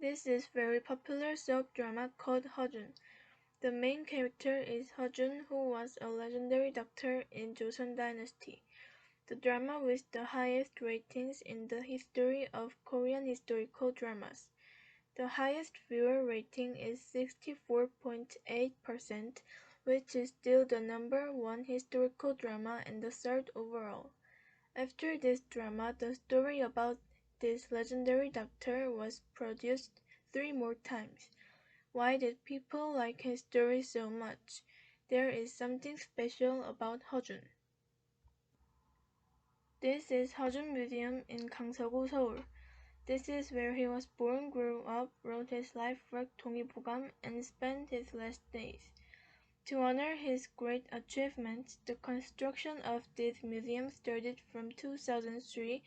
This is very popular soap drama called Heojun. The main character is Heojun, who was a legendary doctor in Joseon Dynasty, the drama with the highest ratings in the history of Korean historical dramas. The highest viewer rating is 64.8%, which is still the number one historical drama and the third overall. After this drama, the story about this legendary doctor was produced 3 more times. Why did people like his story so much? There is something special about Heojun. This is Heojun Museum in Gangseogu, Seoul. This is where he was born, grew up, wrote his life work 동의보감, and spent his last days. To honor his great achievements, the construction of this museum started from 2003,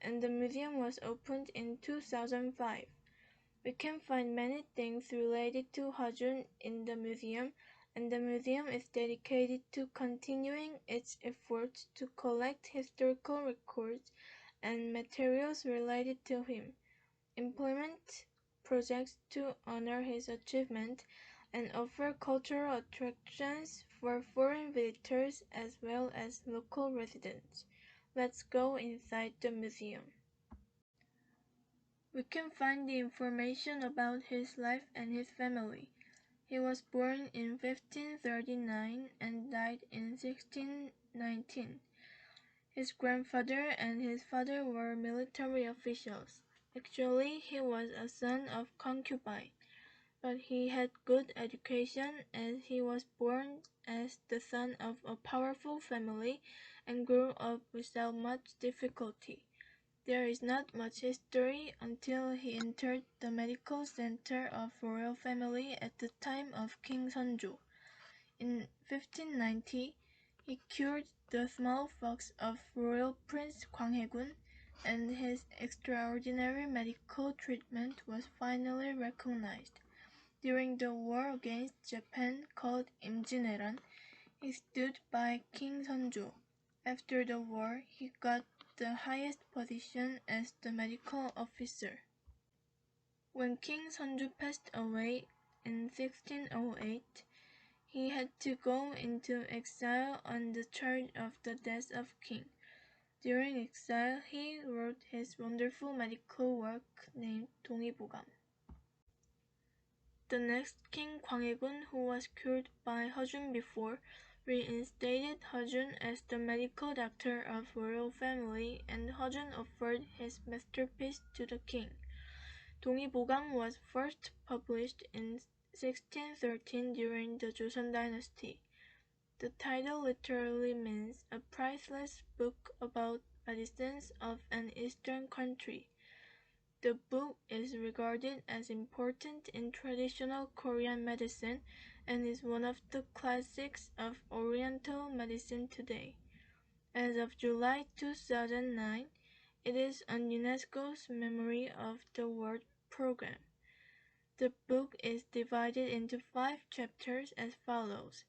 and the museum was opened in 2005. We can find many things related to Heojun in the museum, and the museum is dedicated to continuing its efforts to collect historical records and materials related to him, implement projects to honor his achievement, and offer cultural attractions for foreign visitors as well as local residents. Let's go inside the museum. We can find the information about his life and his family. He was born in 1539 and died in 1619. His grandfather and his father were military officials. Actually, he was a son of concubine, but he had good education as he was born as the son of a powerful family and grew up without much difficulty. There is not much history until he entered the medical center of royal family at the time of King Seonjo. In 1590, he cured the smallpox of royal Prince Gwanghaegun, and his extraordinary medical treatment was finally recognized. During the war against Japan called 임진왜란, he stood by King Seonjo. After the war, he got the highest position as the medical officer. When King Seonjo passed away in 1608, he had to go into exile on the charge of the death of king. During exile, he wrote his wonderful medical work named 동의보감. The next king, Gwanghaegun, who was cured by Heojun before, reinstated Heojun as the medical doctor of royal family, and Heojun offered his masterpiece to the king. 동의보감 was first published in 1613 during the Joseon Dynasty. The title literally means a priceless book about medicines of an eastern country. The book is regarded as important in traditional Korean medicine and is one of the classics of Oriental medicine today. As of July 2009, it is on UNESCO's Memory of the World program. The book is divided into 5 chapters as follows: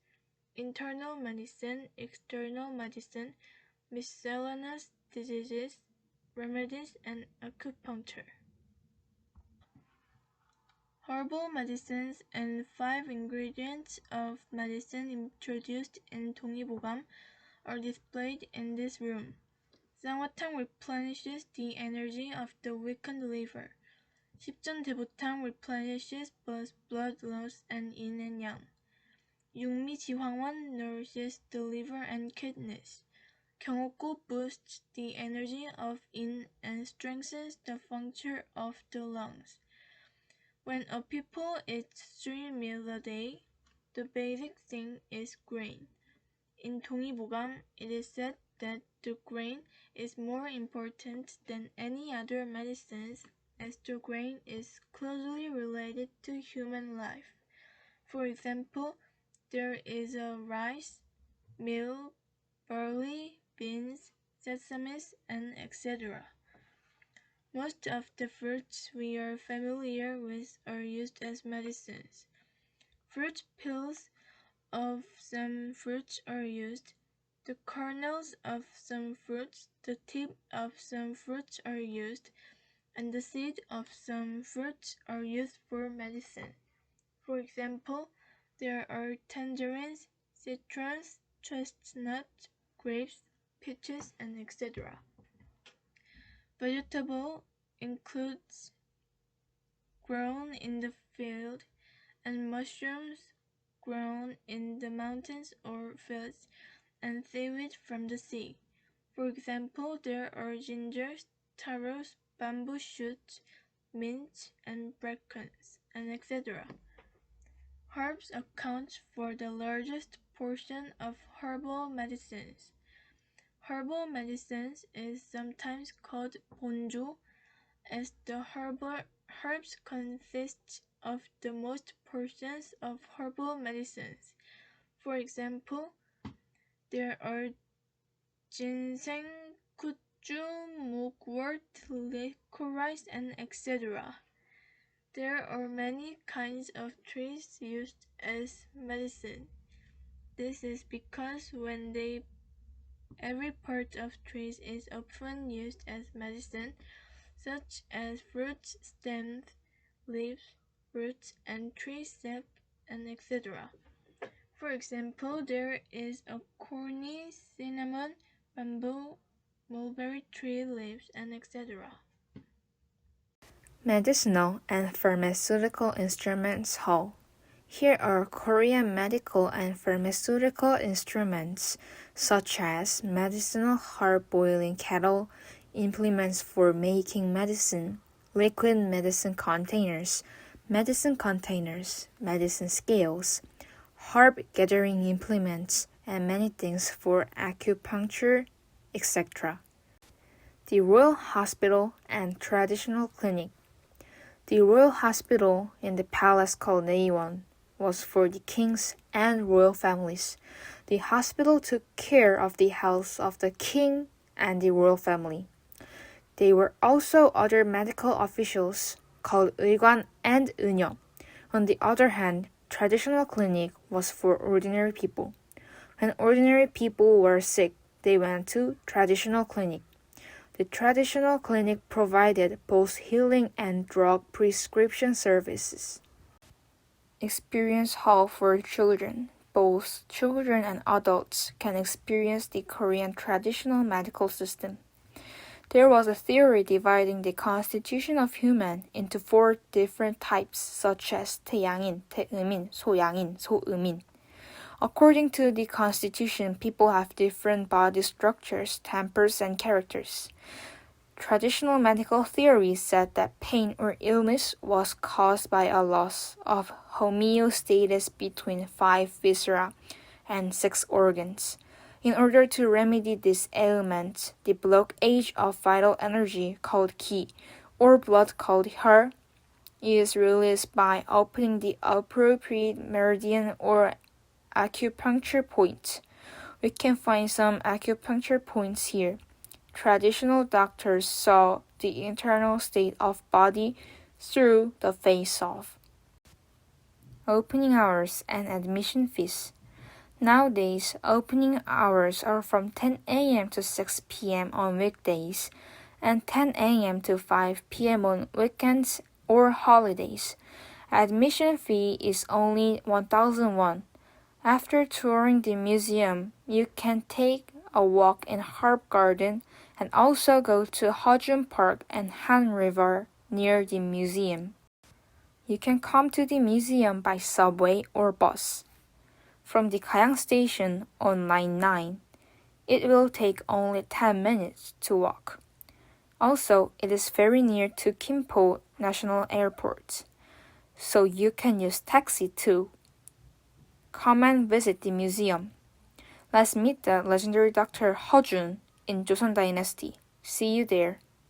internal medicine, external medicine, miscellaneous diseases, remedies, and acupuncture. Herbal medicines and 5 ingredients of medicine introduced in 동의보감 are displayed in this room. 쌍화탕 replenishes the energy of the weakened liver. 십전대보탕 replenishes both blood loss and yin and yang. 육미지황원 nourishes the liver and kidneys. 경옥고 boosts the energy of yin and strengthens the function of the lungs. When a people eats 3 meals a day, the basic thing is grain. In 동의보감, it is said that the grain is more important than any other medicines, as the grain is closely related to human life. For example, there is a rice, meal, barley, beans, sesame, and etc. Most of the fruits we are familiar with are used as medicines. Fruit peels of some fruits are used. The kernels of some fruits, the tip of some fruits are used. and the seeds of some fruits are used for medicine. For example, there are tangerines, citrons, chestnuts, grapes, peaches, and etc. Vegetable includes grown in the field and mushrooms grown in the mountains or fields and seaweed from the sea. For example, there are gingers, taros, bamboo shoots, mint, and brackens, and etc. Herbs account for the largest portion of herbal medicines. Herbal medicines is sometimes called 본조, as the herbs consist of the most portions of herbal medicines. For example, there are ginseng, kutju, mugwort, licorice, and etc. There are many kinds of trees used as medicine. This is because every part of trees is often used as medicine, such as fruits, stems, leaves, roots, and tree sap, and etc. For example, there is acorn, cinnamon, bamboo, mulberry tree leaves, and etc. Medicinal and Pharmaceutical Instruments Hall. Here are Korean medical and pharmaceutical instruments, such as medicinal herb boiling kettle, implements for making medicine, liquid medicine containers, medicine scales, herb gathering implements, and many things for acupuncture, etc. The Royal Hospital and Traditional Clinic. The Royal Hospital in the palace called Naewon was for the kings and royal families. The hospital took care of the health of the king and the royal family. There were also other medical officials called 의관 and 의녀. On the other hand, traditional clinic was for ordinary people. When ordinary people were sick, they went to traditional clinic. The traditional clinic provided both healing and drug prescription services. Experience Hall for Children. Both children and adults can experience the Korean traditional medical system. There was a theory dividing the constitution of human into 4 different types, such as 태양인, 태음인, 소양인, 소음인. According to the constitution, people have different body structures, tempers, and characters. Traditional medical theory said that pain or illness was caused by a loss of homeostasis between 5 viscera and 6 organs. In order to remedy this ailment, the blockage of vital energy called ki, or blood called her, is released by opening the appropriate meridian or acupuncture point. We can find some acupuncture points here. Traditional doctors saw the internal state of body through the face of. Opening hours and admission fees. Nowadays, opening hours are from 10 a.m. to 6 p.m. on weekdays and 10 a.m. to 5 p.m. on weekends or holidays. Admission fee is only 1,000 won. After touring the museum, you can take a walk in Herb Garden and also go to Heojun Park and Han River near the museum. You can come to the museum by subway or bus. From the Gayang station on Line 9, it will take only 10 minutes to walk. Also, it is very near to Kimpo National Airport, so you can use taxi too. Come and visit the museum. Let's meet the legendary Dr. Heojun in Joseon Dynasty. See you there.